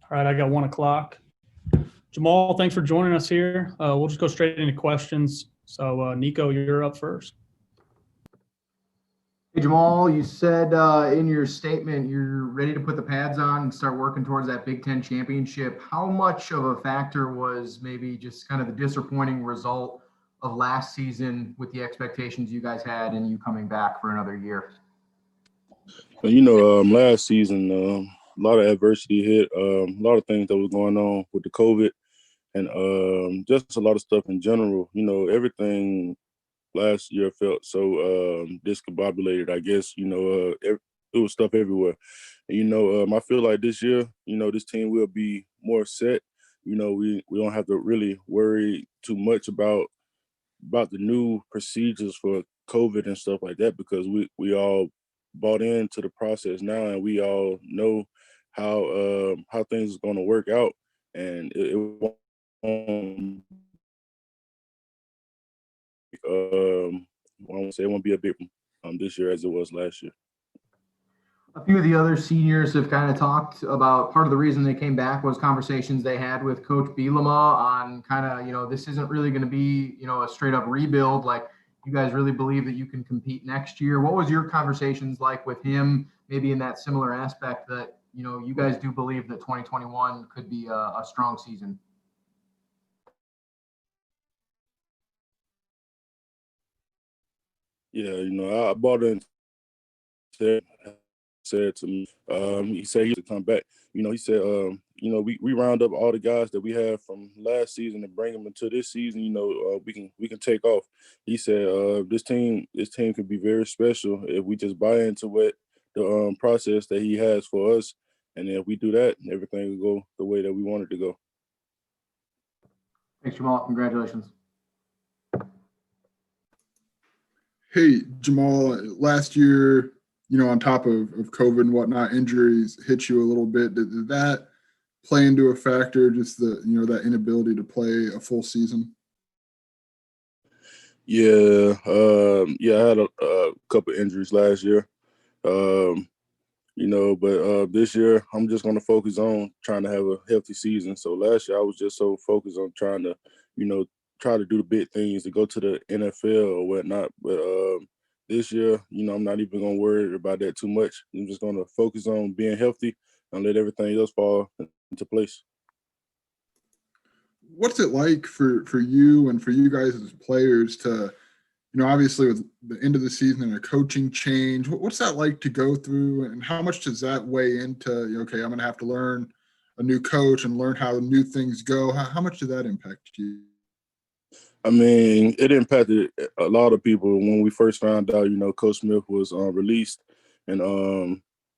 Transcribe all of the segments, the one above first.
All right, I got 1 o'clock. Jamal, thanks for joining us here. We'll just go straight into questions. So, Nico, you're up first. Hey, Jamal, you said in your statement you're ready to put the pads on and start working towards that Big Ten championship. How much of a factor was maybe just kind of the disappointing result of last season with the expectations you guys had and you coming back for another year? Last season, a lot of adversity hit, a lot of things that was going on with the COVID and just a lot of stuff in general. Everything last year felt so discombobulated, I guess. It was stuff everywhere. And, I feel like this year, this team will be more set. We don't have to really worry too much about the new procedures for COVID and stuff like that because we all bought into the process now and we all know how things is going to work out, and it won't I won't say it won't be a big this year as it was last year. A few of the other seniors have kind of talked about part of the reason they came back was conversations they had with Coach Bielema on kind of, this isn't really going to be, a straight up rebuild. Like, you guys really believe that you can compete next year. What was your conversations like with him, maybe in that similar aspect that, you guys do believe that 2021 could be a strong season? Yeah, I bought into said to me, he said he to come back. He said, we round up all the guys that we have from last season and bring them into this season. We can take off. He said, this team could be very special if we just buy into what the process that he has for us, and if we do that, everything will go the way that we want it to go. Thanks, Jamal. Congratulations. Hey, Jamal, last year, on top of COVID and whatnot, injuries hit you a little bit. Did that play into a factor, just that inability to play a full season? Yeah, I had a couple injuries last year, but this year I'm just going to focus on trying to have a healthy season. So last year I was just so focused on trying to, try to do the big things to go to the NFL or whatnot. But this year, I'm not even going to worry about that too much. I'm just going to focus on being healthy and let everything else fall into place. What's it like for you and for you guys as players to, obviously with the end of the season and a coaching change, what's that like to go through, and how much does that weigh into, okay, I'm going to have to learn a new coach and learn how new things go? How much did that impact you? I mean, it impacted a lot of people when we first found out, Coach Smith was released. And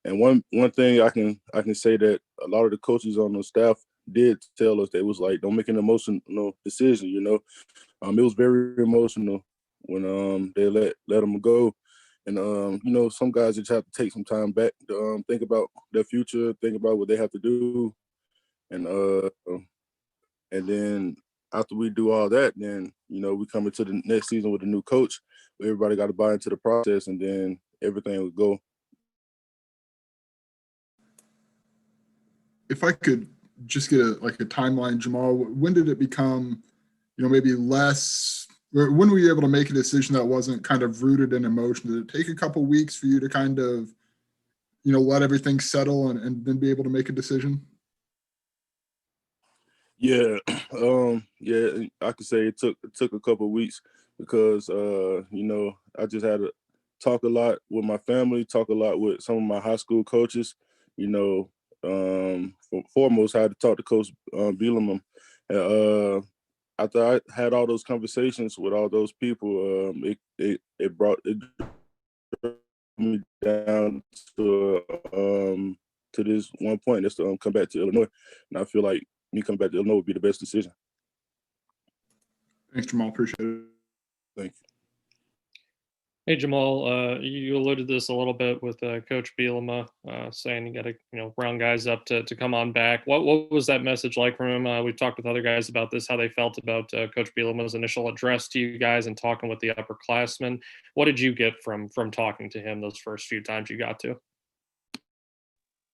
one thing I can say that a lot of the coaches on the staff did tell us, they was like, don't make an emotional decision, It was very emotional when they let them go. And some guys just have to take some time back to think about their future, think about what they have to do. And then after we do all that, then, we come into the next season with a new coach. Everybody got to buy into the process, and then everything would go. If I could just get a timeline, Jamal, when did it become, maybe less, or when were you able to make a decision that wasn't kind of rooted in emotion? Did it take a couple of weeks for you to kind of, let everything settle and then be able to make a decision? Yeah, I could say it took a couple of weeks because I just had to talk a lot with my family, talk a lot with some of my high school coaches. Foremost, I had to talk to Coach Bielema. After I had all those conversations with all those people, it brought me down to this one point. That's to come back to Illinois, and I feel like me coming back to Illinois would be the best decision. Thanks, Jamal. Appreciate it. Thank you. Hey, Jamal, you alluded to this a little bit with Coach Bielema saying you got to, round guys up to come on back. What was that message like from him? We've talked with other guys about this, how they felt about Coach Bielema's initial address to you guys and talking with the upperclassmen. What did you get from talking to him those first few times you got to?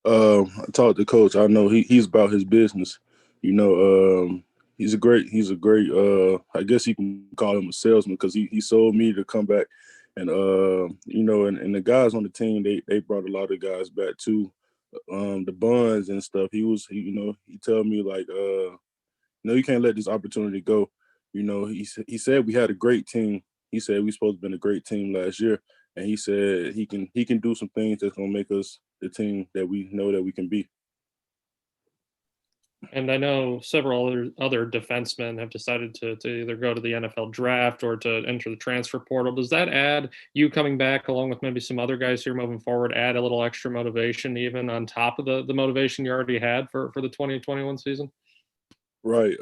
I talked to Coach. I know he's about his business. You know, he's a great. I guess you can call him a salesman because he sold me to come back, and you know, and the guys on the team they brought a lot of guys back too. The Buns and stuff. You know, he told me like, no, you can't let this opportunity go. You know, he said we had a great team. He said we supposed to been a great team last year, and he said he can do some things that's gonna make us the team that we know that we can be. And I know several other defensemen have decided to either go to the NFL draft or to enter the transfer portal. Does that add you coming back along with maybe some other guys here moving forward, add a little extra motivation even on top of the motivation you already had for the 2021 season? Right.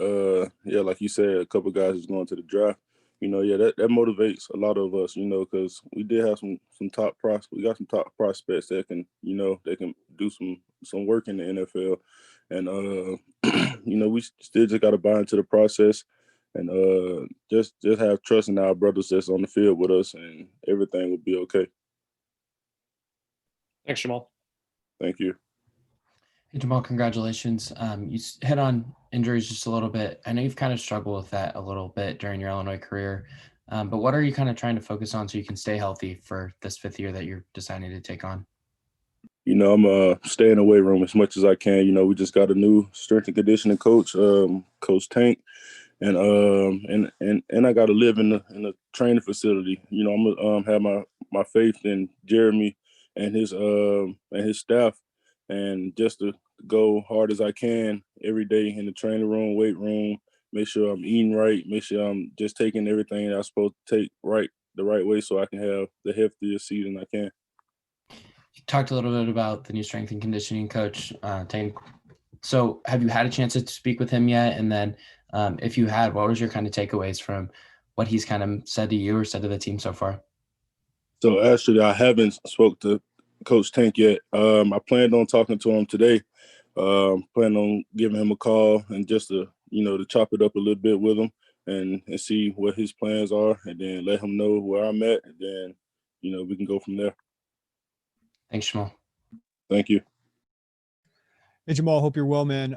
Yeah, like you said, a couple guys is going to the draft. You know, yeah, that motivates a lot of us, you know, because we did have some top prospects. We got some top prospects that can, you know, they can do some work in the NFL. And you know, we still just gotta buy into the process and just have trust in our brothers that's on the field with us and everything will be okay. Thanks, Jamal. Thank you. Hey, Jamal, congratulations. Hit on injuries just a little bit. I know you've kind of struggled with that a little bit during your Illinois career, but what are you kind of trying to focus on so you can stay healthy for this 5th year that you're deciding to take on? You know, I'm staying in the weight room as much as I can. You know, we just got a new strength and conditioning coach, Coach Tank, and I got to live in the training facility. You know, I'm gonna have my faith in Jeremy and his staff, and just to go hard as I can every day in the training room, weight room. Make sure I'm eating right. Make sure I'm just taking everything that I'm supposed to take the right way, so I can have the healthiest season I can. You talked a little bit about the new strength and conditioning coach, Tank. So have you had a chance to speak with him yet? And then if you had, what was your kind of takeaways from what he's kind of said to you or said to the team so far? So actually, I haven't spoke to Coach Tank yet. I planned on talking to him today. Plan on giving him a call and just to, you know, to chop it up a little bit with him and see what his plans are, and then let him know where I'm at, and then, you know, we can go from there. Thanks, Jamal. Thank you. Hey, Jamal, hope you're well, man.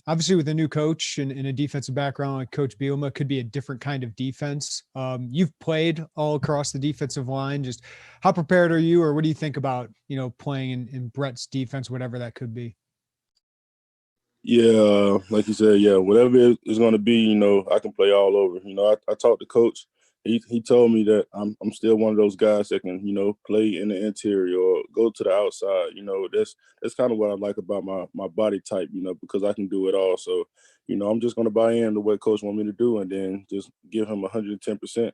Obviously, with a new coach and a defensive background like Coach Bielema, could be a different kind of defense. You've played all across the defensive line. Just how prepared are you, or what do you think about, you know, playing in Brett's defense, whatever that could be? Yeah, like you said, yeah, whatever it's going to be, you know, I can play all over. You know, I talked to Coach. He told me that I'm still one of those guys that can, you know, play in the interior or go to the outside. You know, that's kind of what I like about my body type, you know, because I can do it all. So, you know, I'm just going to buy in to what Coach want me to do, and then just give him 110%.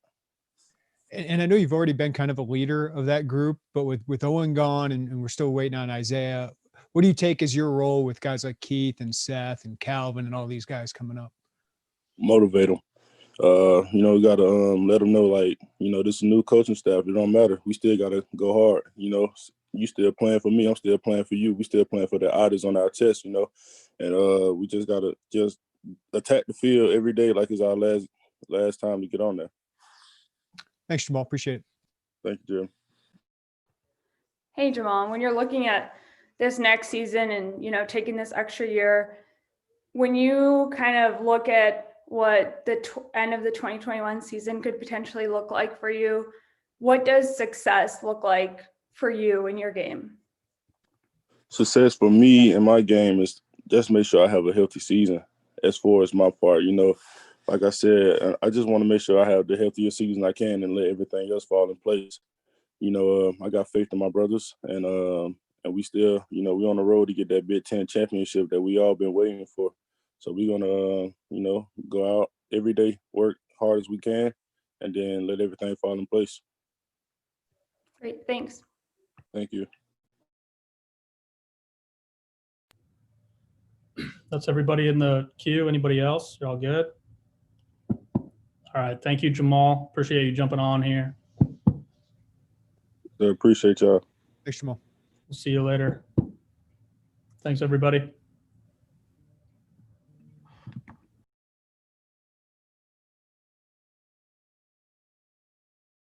And I know you've already been kind of a leader of that group, but with Owen gone and we're still waiting on Isaiah, what do you take as your role with guys like Keith and Seth and Calvin and all these guys coming up? Motivate them. You know, we got to let them know, like, you know, this is a new coaching staff. It don't matter. We still got to go hard. You know, you still playing for me. I'm still playing for you. We still playing for the odds on our chest, you know. And we just got to just attack the field every day like it's our last time to get on there. Thanks, Jamal. Appreciate it. Thank you, Jim. Hey, Jamal, when you're looking at this next season and, you know, taking this extra year, when you kind of look at what the end of the 2021 season could potentially look like for you, what does success look like for you in your game? Success for me in my game is just make sure I have a healthy season as far as my part. You know, like I said, I just want to make sure I have the healthiest season I can and let everything else fall in place. You know, I got faith in my brothers, and we still, you know, we're on the road to get that Big Ten championship that we all been waiting for. So we're gonna, you know, go out every day, work hard as we can, and then let everything fall in place. Great, thanks. Thank you. That's everybody in the queue. Anybody else? You're all good? All right. Thank you, Jamal. Appreciate you jumping on here. So appreciate y'all. Thanks, Jamal. We'll see you later. Thanks, everybody.